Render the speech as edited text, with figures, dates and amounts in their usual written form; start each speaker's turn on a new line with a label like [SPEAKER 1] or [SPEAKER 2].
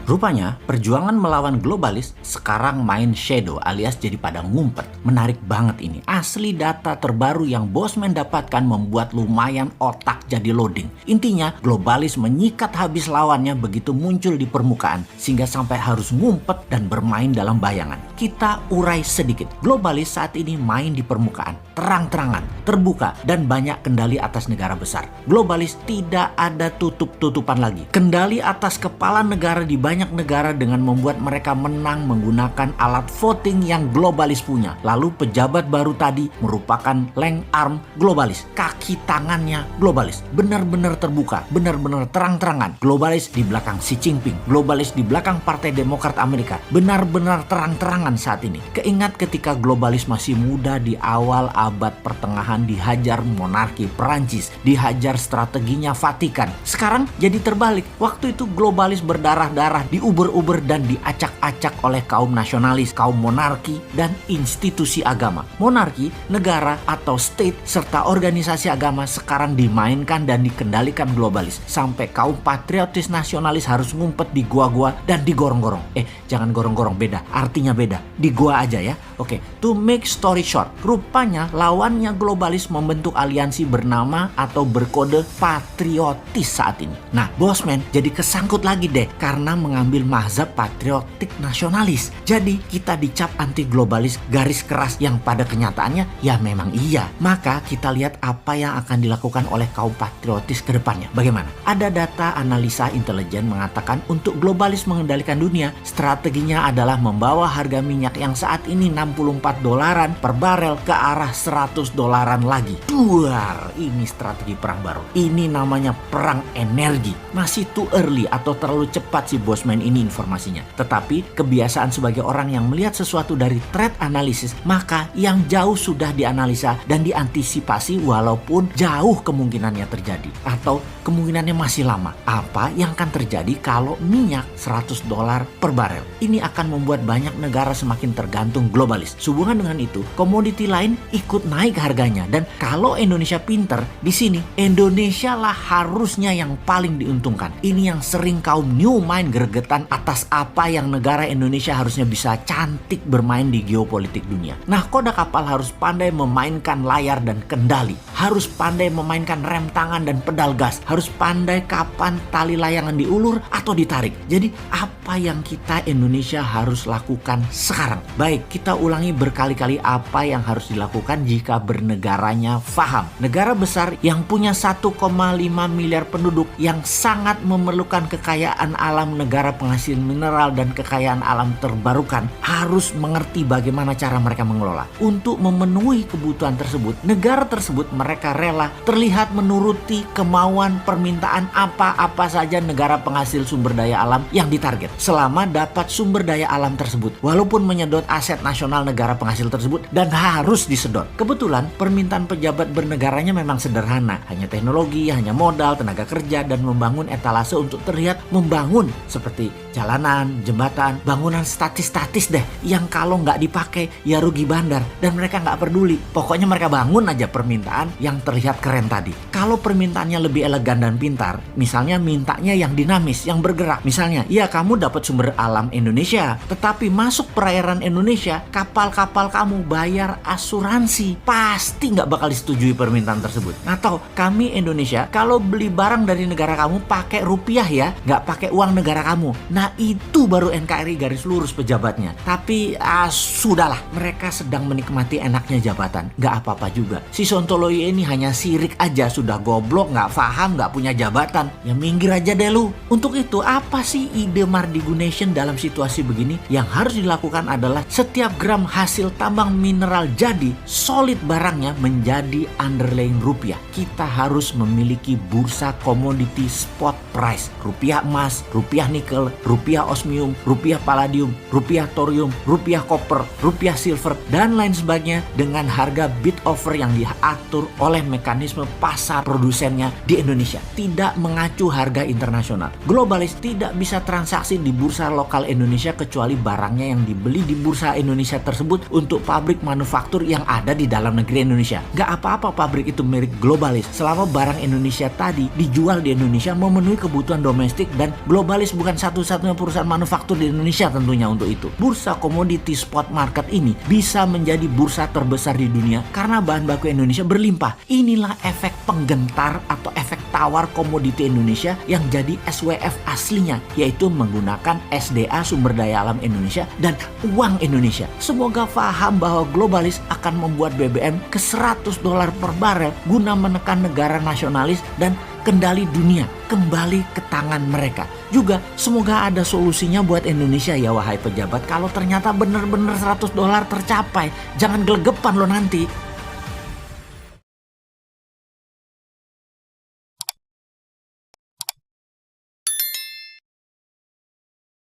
[SPEAKER 1] Rupanya, perjuangan melawan globalis sekarang main shadow alias jadi pada ngumpet. Menarik banget ini. Asli data terbaru yang Bosman dapatkan membuat lumayan otak jadi loading. Intinya, globalis menyikat habis lawannya begitu muncul di permukaan, sehingga sampai harus ngumpet dan bermain dalam bayangan. Kita urai sedikit. Globalis saat ini main di permukaan, terang-terangan, terbuka, dan banyak kendali atas negara besar. Globalis tidak ada tutup-tutupan lagi. Kendali atas kepala negara di banyak negara dengan membuat mereka menang menggunakan alat voting yang globalis punya. Lalu pejabat baru tadi merupakan leng arm globalis. Kaki tangannya globalis. Benar-benar terbuka, benar-benar terang-terangan. Globalis di belakang Xi Jinping, globalis di belakang Partai Demokrat Amerika. Benar-benar terang-terangan saat ini. Keingat ketika globalis masih muda di awal abad pertengahan dihajar monarki Perancis, dihajar strateginya Vatikan. Sekarang jadi terbalik. Waktu itu globalis berdarah-darah diuber-uber dan diacak-acak oleh kaum nasionalis, kaum monarki, dan institusi agama. Monarki, negara atau state, serta organisasi agama sekarang dimainkan dan dikendalikan globalis. Sampai kaum patriotis nasionalis harus ngumpet di gua-gua dan di gorong-gorong. Jangan gorong-gorong, beda. Artinya beda. Di gua aja ya. Oke, to make story short, rupanya lawannya globalis membentuk aliansi bernama atau berkode patriotis saat ini. Nah, Bosman jadi kesangkut lagi deh karena mengambil mazhab patriotik nasionalis. Jadi kita dicap anti globalis garis keras yang pada kenyataannya ya memang iya. Maka kita lihat apa yang akan dilakukan oleh kaum patriotis ke depannya. Bagaimana? Ada data analisa intelijen mengatakan untuk globalis mengendalikan dunia, strateginya adalah membawa harga minyak yang saat ini $64 per barel ke arah $100 lagi. Duar, ini strategi perang baru. Ini namanya perang energi. Masih too early atau terlalu cepat si Bosman ini informasinya. Tetapi kebiasaan sebagai orang yang melihat sesuatu dari threat analysis, maka yang jauh sudah dianalisa dan diantisipasi walaupun jauh kemungkinannya terjadi atau kemungkinannya masih lama. Apa yang akan terjadi kalau minyak $100 per barel? Ini akan membuat banyak negara semakin tergantung globalis. Sehubungan dengan itu, komoditi lain ikut naik harganya. Dan kalau Indonesia pinter, di sini Indonesia lah harusnya yang paling diuntungkan. Ini yang sering kaum new mind gregetan atas apa yang negara Indonesia harusnya bisa cantik bermain di geopolitik dunia. Nah, koda kapal harus pandai memainkan layar dan kendali. Harus pandai memainkan rem tangan dan pedal gas. Harus pandai kapan tali layangan diulur atau ditarik. Jadi apa yang kita Indonesia harus lakukan sekarang? Baik, kita ulangi berkali-kali apa yang harus dilakukan jika bernegaranya faham. Negara besar yang punya 1,5 miliar penduduk yang sangat memerlukan kekayaan alam negara penghasil mineral dan kekayaan alam terbarukan harus mengerti bagaimana cara mereka mengelola. Untuk memenuhi kebutuhan tersebut, negara tersebut mereka rela terlihat menuruti kemauan permintaan apa-apa saja negara penghasil sumber daya alam yang ditarget selama dapat sumber daya alam tersebut walaupun menyedot aset nasional negara penghasil tersebut dan harus disedot. Kebetulan permintaan pejabat bernegaranya memang sederhana, hanya teknologi, hanya modal, tenaga kerja, dan membangun etalase untuk terlihat membangun seperti jalanan, jembatan, bangunan statis-statis deh yang kalau nggak dipakai ya rugi bandar dan mereka nggak peduli. Pokoknya mereka bangun aja permintaan yang terlihat keren tadi. Kalau permintaannya lebih elegan dan pintar, misalnya mintanya yang dinamis, yang bergerak. Misalnya, ya kamu dapat sumber alam Indonesia, tetapi masuk perairan Indonesia, kapal-kapal kamu bayar asuransi. Pasti nggak bakal disetujui permintaan tersebut. Atau kami Indonesia, kalau beli barang dari negara kamu pakai rupiah ya, nggak pakai uang negara kamu. Nah itu baru NKRI garis lurus pejabatnya. Tapi sudahlah, mereka sedang menikmati enaknya jabatan. Nggak apa-apa juga. Si Sontoloyo ini hanya sirik aja, sudah goblok, nggak paham, nggak punya jabatan. Ya minggir aja deh lu. Untuk itu apa sih ide Mardigunation dalam situasi begini? Yang harus dilakukan adalah setiap gram hasil tambang mineral jadi solid barangnya menjadi underlying rupiah. Kita harus memiliki bursa komoditi spot price. Rupiah emas, rupiah nikel, rupiah osmium, rupiah palladium, rupiah thorium, rupiah koper, rupiah silver, dan lain sebagainya dengan harga bid offer yang diatur oleh mekanisme pasar produsennya di Indonesia. Tidak mengacu harga internasional. Globalis tidak bisa transaksi berinvestasi di bursa lokal Indonesia kecuali barangnya yang dibeli di bursa Indonesia tersebut untuk pabrik manufaktur yang ada di dalam negeri Indonesia. Gak apa-apa pabrik itu milik globalis selama barang Indonesia tadi dijual di Indonesia memenuhi kebutuhan domestik, dan globalis bukan satu-satunya perusahaan manufaktur di Indonesia tentunya untuk itu. Bursa komoditi spot market ini bisa menjadi bursa terbesar di dunia karena bahan baku Indonesia berlimpah. Inilah efek penggentar atau efek tawar komoditi Indonesia yang jadi SWF aslinya, yaitu menggunakan SDA sumber daya alam Indonesia dan uang Indonesia. Semoga paham bahwa globalis akan membuat BBM ke $100 per barel guna menekan negara nasionalis dan kendali dunia kembali ke tangan mereka. Juga semoga ada solusinya buat Indonesia ya wahai pejabat, kalau ternyata benar-benar $100 tercapai. Jangan gelegepan lo nanti.